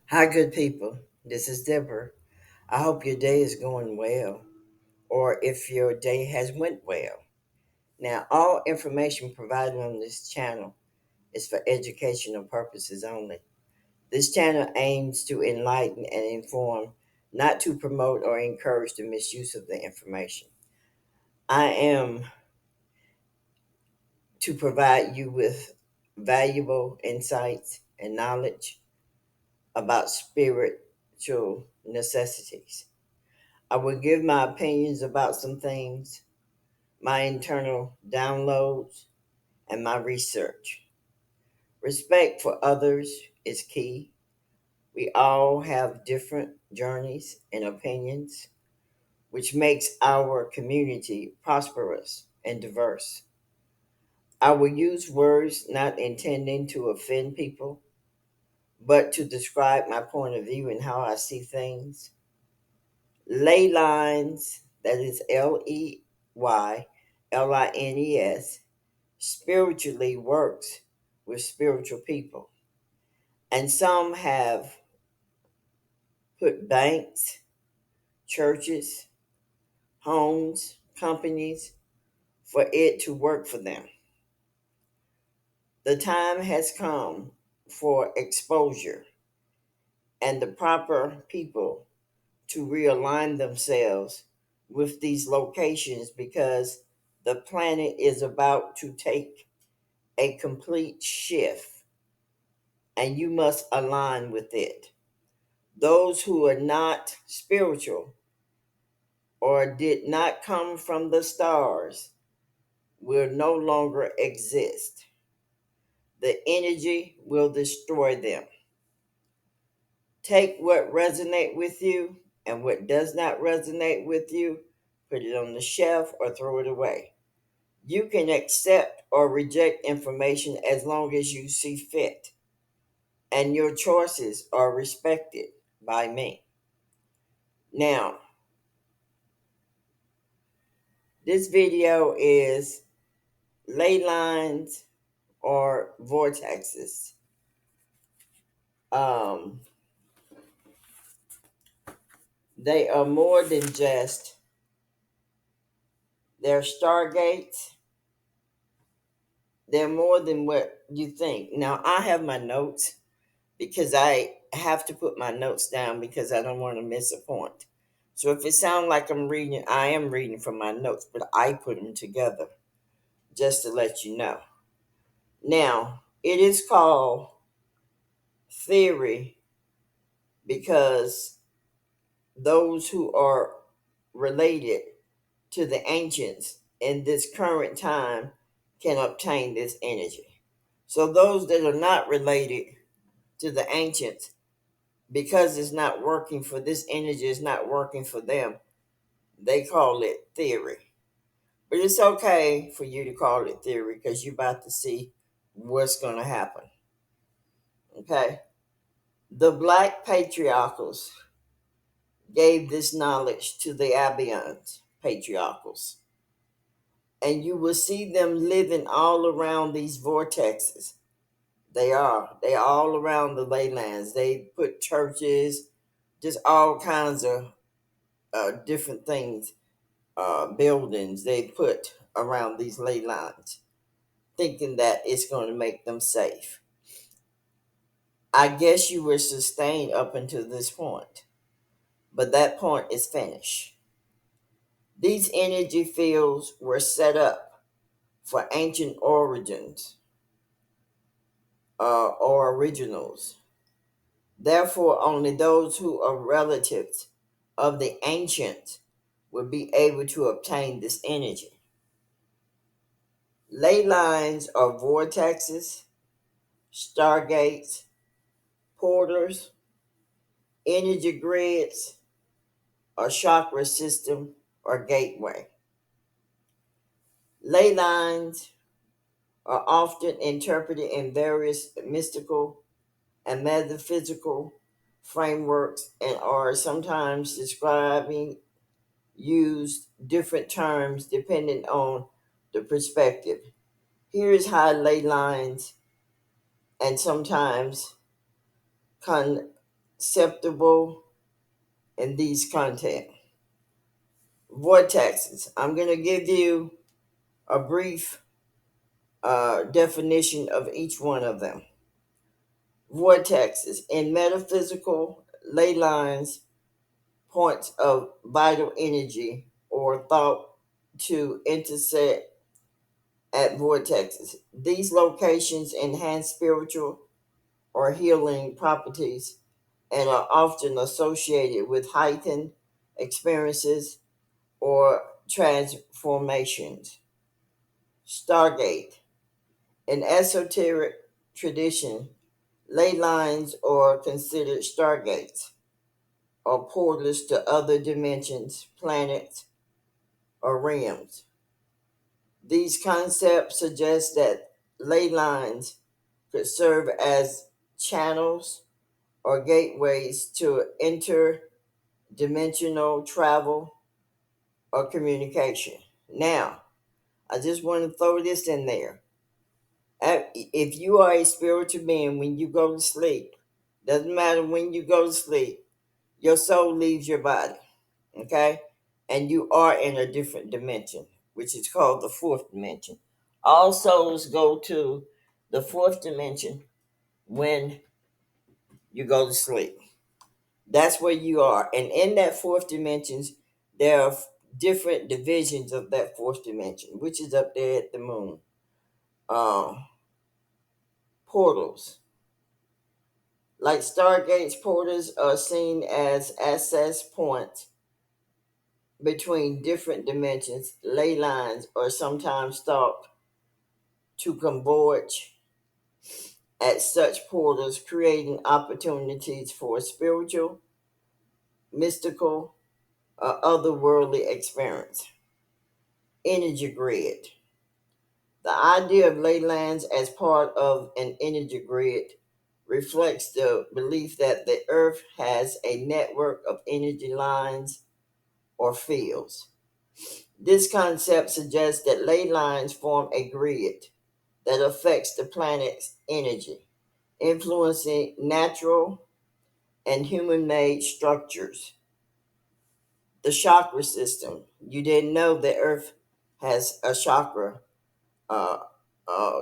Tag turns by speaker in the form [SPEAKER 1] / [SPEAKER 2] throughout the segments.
[SPEAKER 1] Hi, good people. This is Deborah. I hope your day is going well, or if your day has went well. Now, all information provided on this channel is for educational purposes only. This channel aims to enlighten and inform, not to promote or encourage the misuse of the information. I am to provide you with valuable insights and knowledge about spiritual necessities. I will give my opinions about some things, my internal downloads, and my research. Respect for others is key. We all have different journeys and opinions, which makes our community prosperous and diverse. I will use words not intending to offend people, but to describe my point of view and how I see things. Leylines, that is Leylines, spiritually works with spiritual people. And some have put banks, churches, homes, companies for it to work for them. The time has come for exposure and the proper people to realign themselves with these locations because the planet is about to take a complete shift and you must align with it. Those who are not spiritual or did not come from the stars will no longer exist. The energy will destroy them. Take what resonate with you and what does not resonate with you, put it on the shelf or throw it away. You can accept or reject information as long as you see fit, and your choices are respected by me. Now, this video is ley lines or vortexes. Um, they are more than just, they're stargates. They're more than what you think. Now, I have my notes because I have to put my notes down because I don't want to miss a point. So if it sounds like I'm reading, I am reading from my notes, but I put them together just to let you know. Now, it is called theory because those who are related to the ancients in this current time can obtain this energy. So those that are not related to the ancients, because it's not working for this energy, is not working for them, they call it theory. But it's okay for you to call it theory because you're about to see what's going to happen. Okay? The black patriarchals gave this knowledge to the Abians patriarchals. And you will see them living all around these vortexes. They are. They all around the leylands. They put churches, just all kinds of different things, buildings they put around these ley lines, thinking that it's going to make them safe. I guess you were sustained up until this point, but that point is finished. These energy fields were set up for ancient origins or originals. Therefore, only those who are relatives of the ancients would be able to obtain this energy. Ley lines are vortexes, stargates, portals, energy grids, or chakra system or gateway. Ley lines are often interpreted in various mystical and metaphysical frameworks and are sometimes describing used different terms depending on the perspective. Here is how ley lines and sometimes acceptable in these content. Vortexes. I'm going to give you a brief definition of each one of them. Vortexes. In metaphysical, ley lines, points of vital energy or thought to intersect at vortexes. These locations enhance spiritual or healing properties and are often associated with heightened experiences or transformations. Stargate. In esoteric tradition, ley lines are considered stargates or portals to other dimensions, planets, or realms. These concepts suggest that ley lines could serve as channels or gateways to interdimensional travel or communication. Now, I just want to throw this in there. If you are a spiritual being, when you go to sleep, doesn't matter when you go to sleep, your soul leaves your body, okay? And you are in a different dimension, which is called the fourth dimension. All souls go to the fourth dimension when you go to sleep. That's where you are. And in that fourth dimension, there are different divisions of that fourth dimension, which is up there at the moon. Portals. Like Stargates, portals are seen as access points between different dimensions. Ley lines are sometimes thought to converge at such portals, creating opportunities for spiritual, mystical, or otherworldly experience. Energy grid. The idea of Leylines as part of an energy grid reflects the belief that the Earth has a network of energy lines or fields. This concept suggests that ley lines form a grid that affects the planet's energy, influencing natural and human made structures. The chakra system. You didn't know the Earth has a chakra, uh,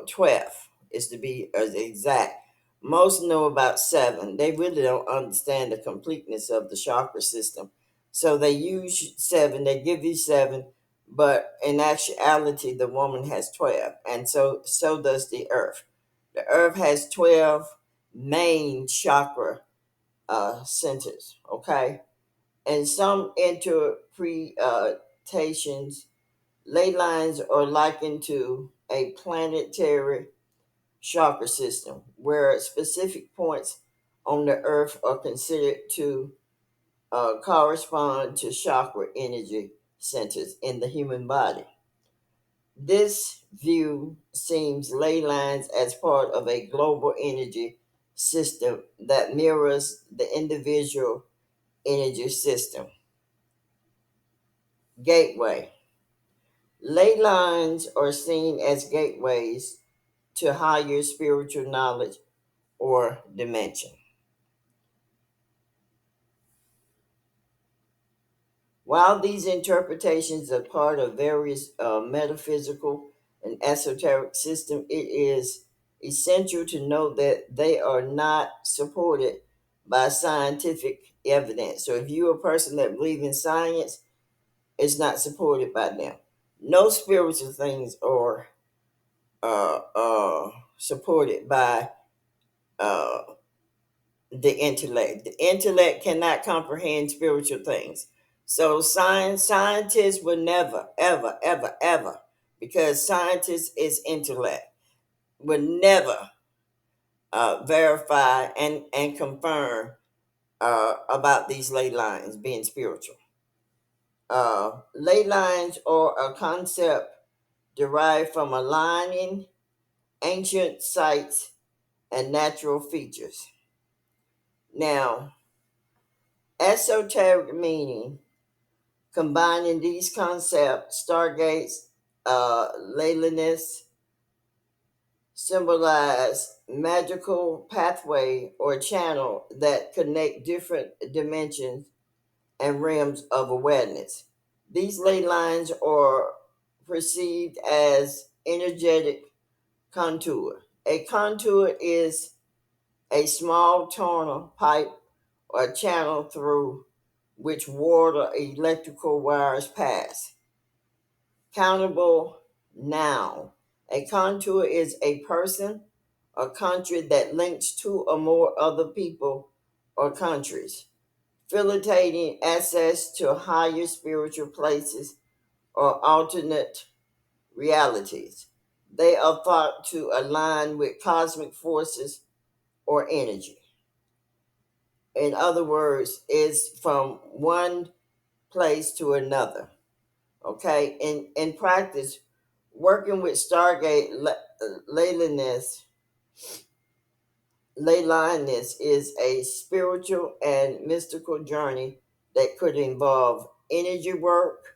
[SPEAKER 1] 12 is to be as exact. Most know about 7. They really don't understand the completeness of the chakra system. So they use 7, they give you 7, but in actuality, the woman has 12. And so does the earth. The earth has 12 main chakra centers, okay? And some interpretations, ley lines are likened to a planetary chakra system, where specific points on the earth are considered to correspond to chakra energy centers in the human body. This view sees ley lines as part of a global energy system that mirrors the individual energy system. Gateway. Ley lines are seen as gateways to higher spiritual knowledge or dimension. While these interpretations are part of various metaphysical and esoteric systems, it is essential to note that they are not supported by scientific evidence. So if you're a person that believes in science, it's not supported by them. No spiritual things are supported by uh, the intellect. The intellect cannot comprehend spiritual things. So scientists will never, ever, ever, ever, because scientists is intellect, will never verify and confirm about these ley lines being spiritual. Ley lines are a concept derived from aligning ancient sites and natural features. Now, esoteric meaning. Combining these concepts, stargates, leyliness, symbolize magical pathway or channel that connect different dimensions and realms of awareness. These ley lines are perceived as energetic contour. A contour is a small tunnel, pipe, or channel through which water electrical wires pass. Countable noun. A contour is a person or country that links two or more other people or countries, facilitating access to higher spiritual places or alternate realities. They are thought to align with cosmic forces or energy. In other words, is from one place to another. Okay, in practice, working with Stargate Leylines is a spiritual and mystical journey that could involve energy work.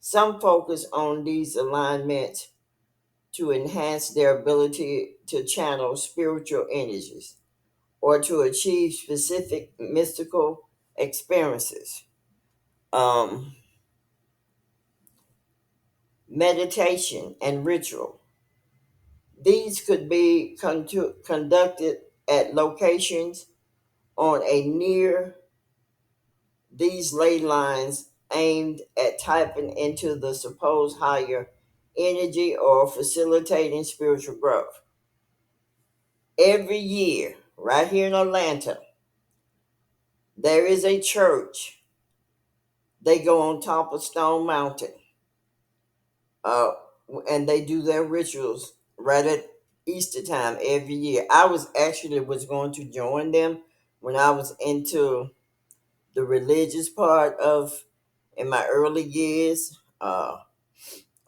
[SPEAKER 1] Some focus on these alignments to enhance their ability to channel spiritual energies or to achieve specific mystical experiences. Um, Meditation and ritual. These could be conducted at locations on a near these ley lines aimed at tapping into the supposed higher energy or facilitating spiritual growth. Every year, right here in Atlanta, there is a church. They go on top of Stone Mountain, uh, and they do their rituals right at Easter time every year. I was going to join them when I was into the religious part of in my early years.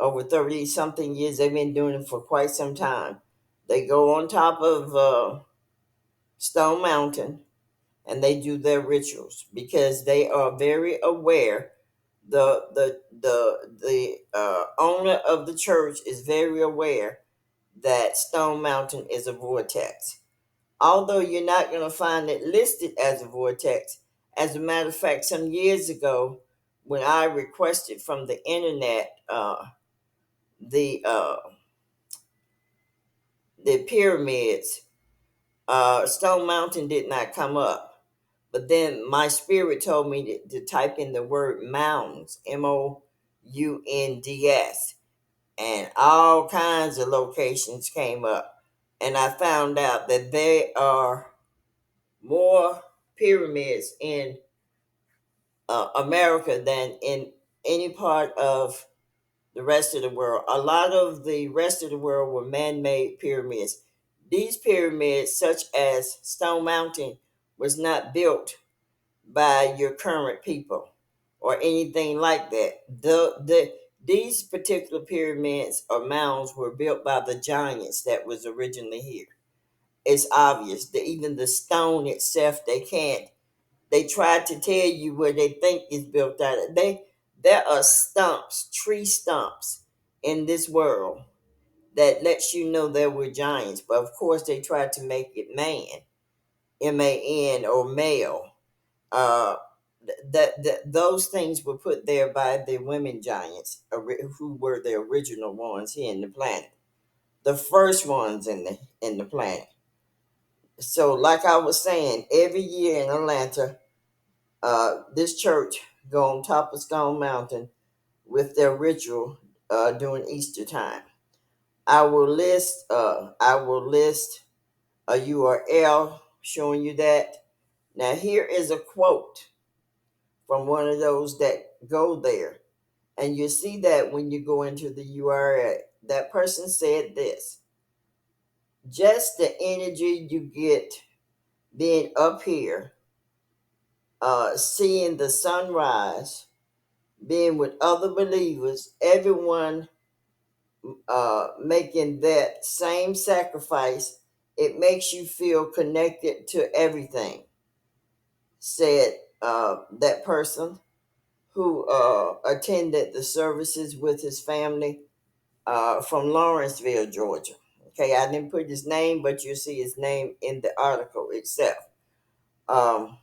[SPEAKER 1] Over 30 something years, they've been doing it for quite some time. They go on top of Stone Mountain and they do their rituals because they are very aware. The owner of the church is very aware that Stone Mountain is a vortex. Although you're not going to find it listed as a vortex, as a matter of fact, some years ago, when I requested from the internet the uh, the pyramids, Stone Mountain did not come up. But then my spirit told me to type in the word mounds, Mounds, and all kinds of locations came up. And I found out that there are more pyramids in America than in any part of the rest of the world. A lot of the rest of the world were man made pyramids. These pyramids, such as Stone Mountain, was not built by your current people or anything like that. These particular pyramids or mounds were built by the giants that was originally here. It's obvious that even the stone itself, they tried to tell you where they think is built out of. There are stumps, tree stumps in this world that lets you know there were giants. But of course, they tried to make it man, man, or male. Uh, those things were put there by the women giants, who were the original ones here in the planet, the first ones in the planet. So, like I was saying, every year in Atlanta, this church go on top of Stone Mountain with their ritual during Easter time. I will list a URL showing you that. Now here is a quote from one of those that go there. And you see that when you go into the URL. That person said this: just the energy you get being up here, seeing the sunrise, being with other believers, everyone making that same sacrifice, it makes you feel connected to everything, said that person who attended the services with his family from Lawrenceville, Georgia. Okay, I didn't put his name, but you see his name in the article itself. Um,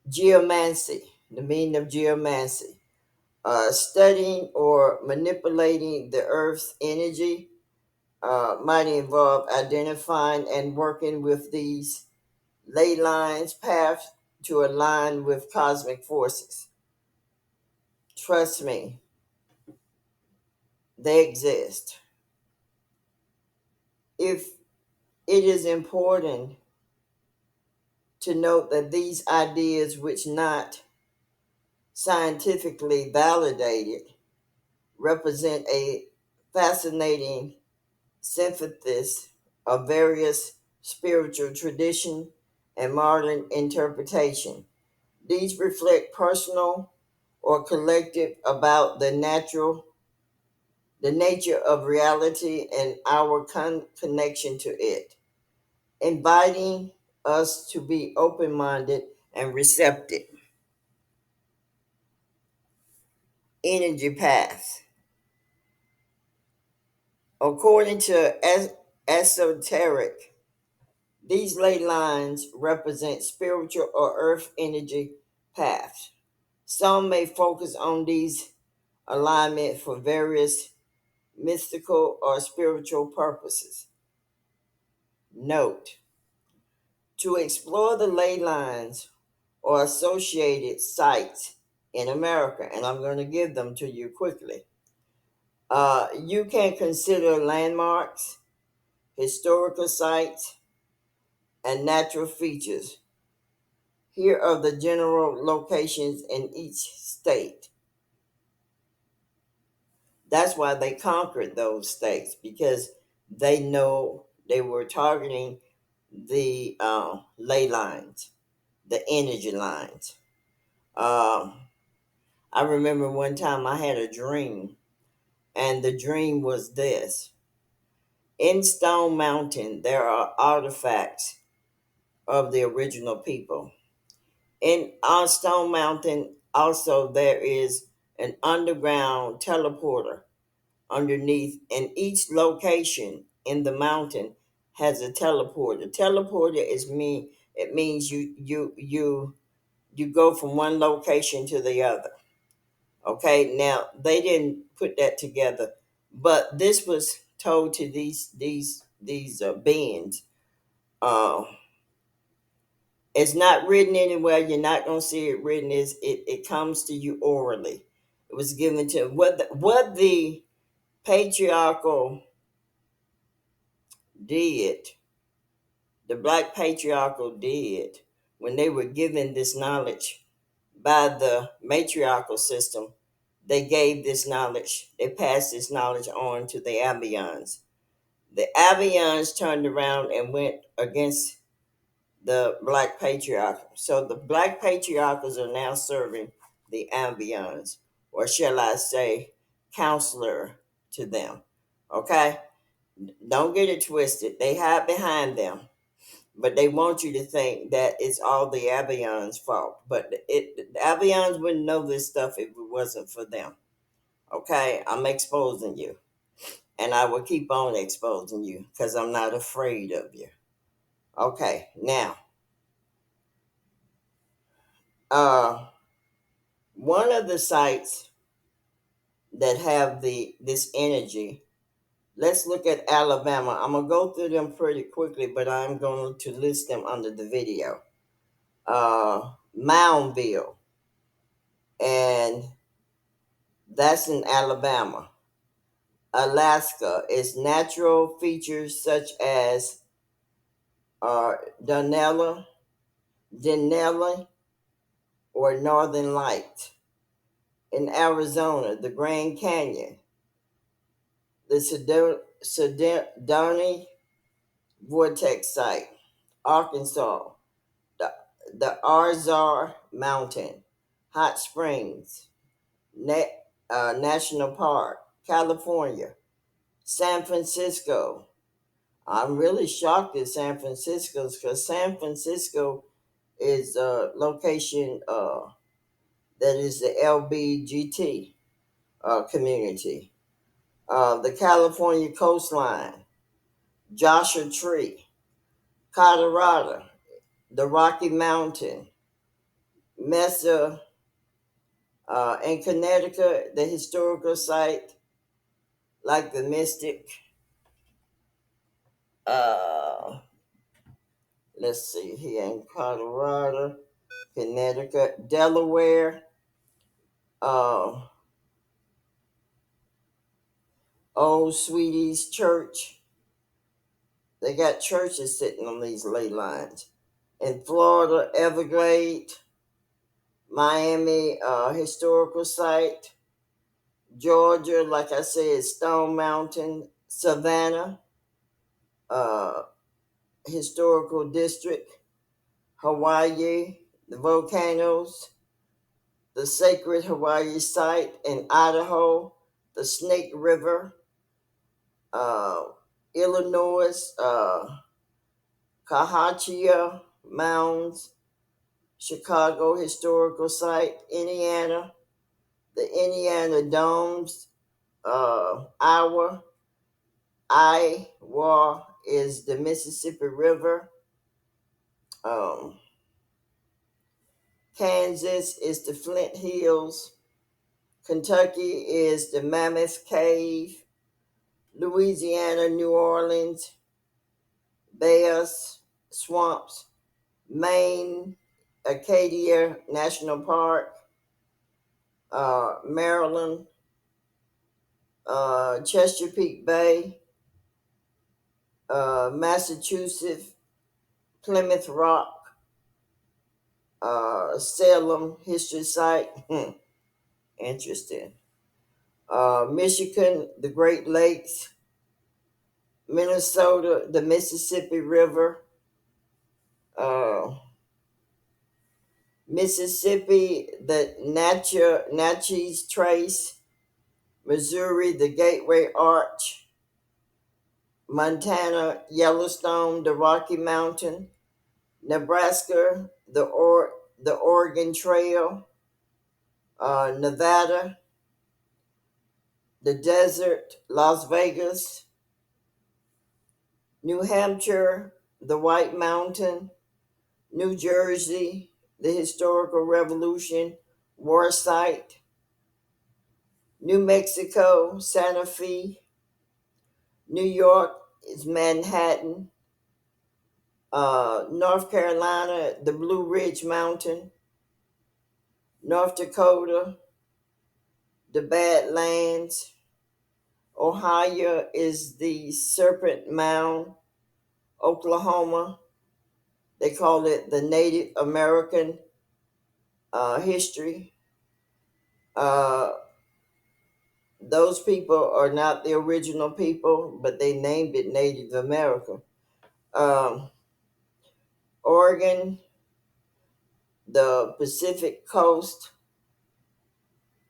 [SPEAKER 1] Geomancy, the meaning of geomancy. Studying or manipulating the Earth's energy might involve identifying and working with these ley lines paths to align with cosmic forces. Trust me, they exist. If it is important to note that these ideas, which not scientifically validated, represent a fascinating synthesis of various spiritual tradition and modern interpretation. These reflect personal or collective about the nature of reality and our connection to it, inviting us to be open-minded and receptive. Energy paths. According to esoteric, these ley lines represent spiritual or earth energy paths. Some may focus on these alignment for various mystical or spiritual purposes. Note, to explore the ley lines or associated sites in America, and I'm going to give them to you quickly. You can consider landmarks, historical sites, and natural features. Here are the general locations in each state. That's why they conquered those states, because they know they were targeting the ley lines, the energy lines. Um, I remember one time I had a dream, and the dream was this. In Stone Mountain, there are artifacts of the original people. On Stone Mountain, also, there is an underground teleporter underneath, and each location in the mountain has a teleporter. Teleporter it means you go from one location to the other. Okay, now they didn't put that together, but this was told to these beings. Uh, it's not written anywhere. You're not gonna see it written. It comes to you orally. It was given to what the patriarchal did. The black patriarchal did when they were given this knowledge by the matriarchal system. They gave this knowledge. They passed this knowledge on to the Abians. The Abians turned around and went against the black patriarch. So the black patriarchs are now serving the Abians, or shall I say, counselor to them. Okay? Don't get it twisted. They hide behind them, but they want you to think that it's all the Abians' fault. But the Abians wouldn't know this stuff if it wasn't for them. Okay? I'm exposing you. And I will keep on exposing you because I'm not afraid of you. Okay, now, uh, one of the sites that have this energy, let's look at Alabama. I'm gonna go through them pretty quickly, but I'm going to list them under the video. Moundville, and that's in Alabama. Alaska is natural features such as uh, Denali, Denali, or Northern Light. In Arizona, the Grand Canyon, the Sedona Vortex site. Arkansas, the, the Arzar Mountain, Hot Springs National Park. California, San Francisco. I'm really shocked at San Francisco because San Francisco is a location that is the LBGT community. The California coastline, Joshua Tree, Colorado, the Rocky Mountain, Mesa, in Connecticut, the historical site like the Mystic. Uh, let's see here in Colorado, Connecticut, Delaware, uh, Old Sweeties Church. They got churches sitting on these ley lines. In Florida, Everglade, Miami, historical site. Georgia, like I said, Stone Mountain, Savannah, uh, historical district. Hawaii, the volcanoes, the sacred Hawaii site in Idaho, the Snake River, uh, Illinois, Kahachia Mounds, Chicago historical site, Indiana, the Indiana Domes, Iowa is the Mississippi River. Um, Kansas is the Flint Hills. Kentucky is the Mammoth Cave. Louisiana, New Orleans, Bears, Swamps. Maine, Acadia National Park. Maryland, Chesapeake Bay. Massachusetts, Plymouth Rock. Salem History Site. Interesting. Michigan, the Great Lakes. Minnesota, the Mississippi River. Uh, Mississippi, the Natchez Trace. Missouri, the Gateway Arch. Montana, Yellowstone, the Rocky Mountain. Nebraska, the Oregon Trail. Nevada, the desert, Las Vegas. New Hampshire, the White Mountain. New Jersey, the Historical Revolution War Site. New Mexico, Santa Fe. New York is Manhattan. North Carolina, the Blue Ridge Mountain. North Dakota, the Badlands. Ohio is the Serpent Mound. Oklahoma, they call it the Native American history. Uh, those people are not the original people, but they named it Native America. Um, Oregon, the Pacific Coast,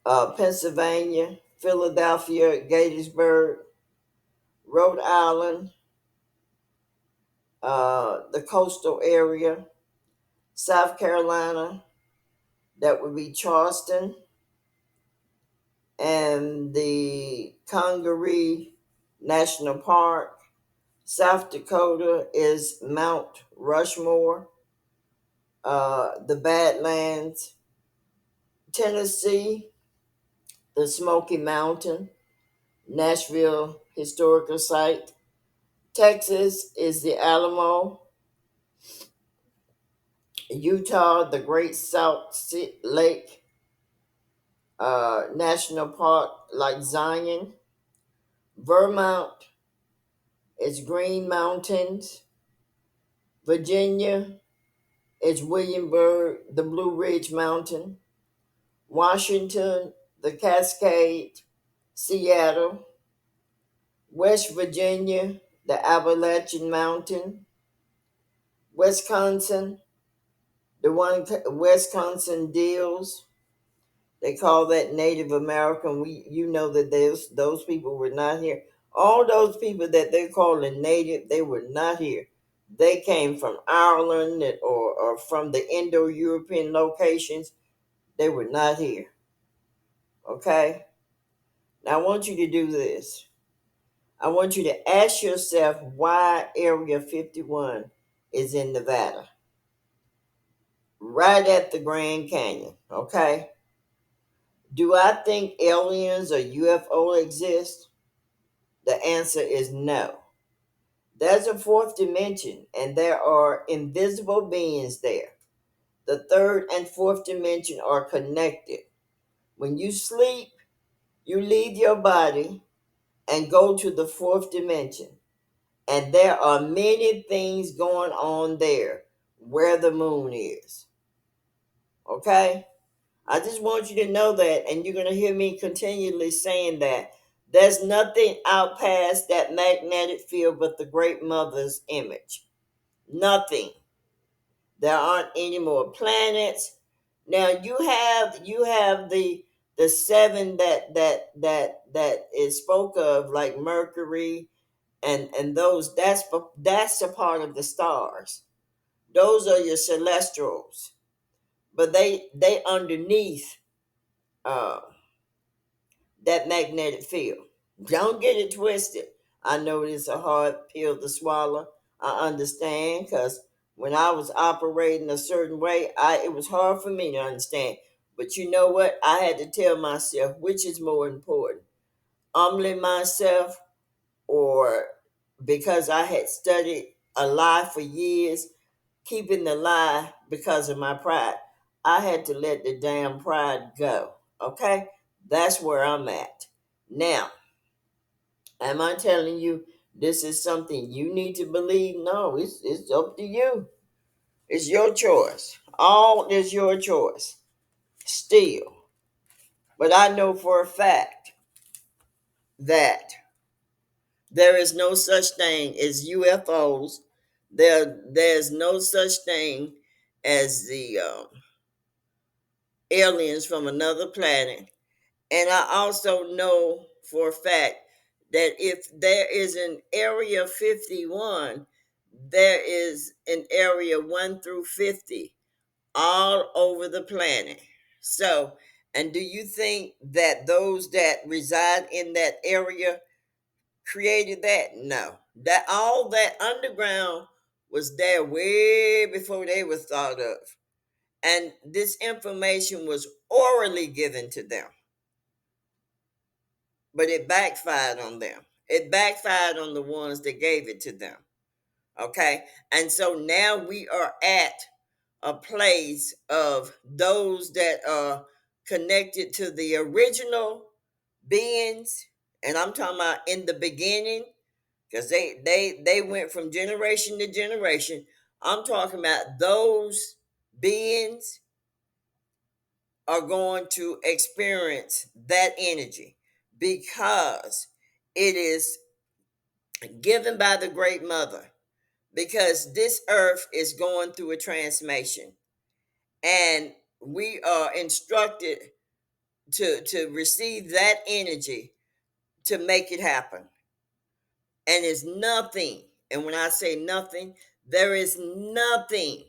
[SPEAKER 1] Pennsylvania, Philadelphia, Gettysburg, Rhode Island, the coastal area, South Carolina, that would be Charleston, and the Congaree National Park. South Dakota is Mount Rushmore, the Badlands. Tennessee, the Smoky Mountain, Nashville Historical Site. Texas is the Alamo. Utah, the Great Salt Lake National Park, like Zion. Vermont is Green Mountains. Virginia is Williamsburg, the Blue Ridge Mountain. Washington, the Cascade, Seattle. West Virginia, the Appalachian Mountain. Wisconsin, the one Wisconsin Dells. They call that Native American. You know that those people were not here. All those people that they're calling native, they were not here. They came from Ireland or from the Indo-European locations. They were not here. Okay? Now I want you to do this. I want you to ask yourself why Area 51 is in Nevada, right at the Grand Canyon, okay? Do I think aliens or UFO exist? The answer is no. There's a fourth dimension, and there are invisible beings there. The third and fourth dimension are connected. When you sleep, you leave your body and go to the fourth dimension. And there are many things going on there where the moon is. Okay? I just want you to know that, and you're going to hear me continually saying that. There's nothing out past that magnetic field but the Great Mother's image. Nothing. There aren't any more planets. Now you have the seven that is spoke of, like Mercury and those. That's a part of the stars. Those are your celestials, but they underneath uh, that magnetic field. Don't get it twisted. I know it's a hard pill to swallow. I understand, because when I was operating a certain way, it was hard for me to understand. But you know what? I had to tell myself which is more important: humbling myself, or because I had studied a lie for years, keeping the lie because of my pride. I had to let the damn pride go. Okay? That's where I'm at. Now, am I telling you this is something you need to believe? No, it's up to you. It's your choice. All is your choice. Still. But I know for a fact that there is no such thing as UFOs. There's no such thing as the aliens from another planet. And I also know for a fact that if there is an Area 51, there is an Area 1 through 50 all over the planet. So, and do you think that those that reside in that area created that? No. That all that underground was there way before they were thought of. And this information was orally given to them, but it backfired on them. It backfired on the ones that gave it to them. Okay. And so now we are at a place of those that are connected to the original beings. And I'm talking about in the beginning, because they went from generation to generation. I'm talking about those beings are going to experience that energy because it is given by the Great Mother. Because this earth is going through a transformation, and we are instructed to receive that energy to make it happen. And it's nothing, and when I say nothing, there is nothing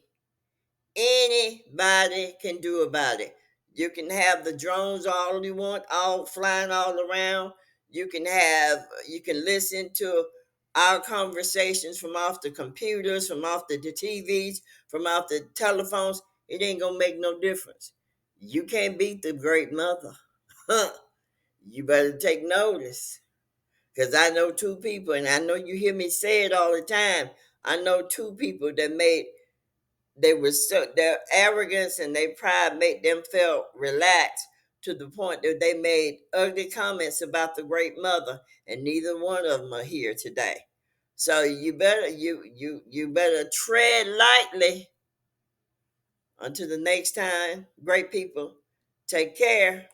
[SPEAKER 1] anybody can do about it. You can have the drones all you want, all flying all around. You can listen to our conversations from off the computers, from off the TVs, from off the telephones. It ain't gonna make no difference. You can't beat the Great Mother. You better take notice. Because I know two people, and I know you hear me say it all the time. I know two people that made they were so their arrogance and their pride made them feel relaxed to the point that they made ugly comments about the Great Mother, and neither one of them are here today. So you better tread lightly until the next time. Great people, take care.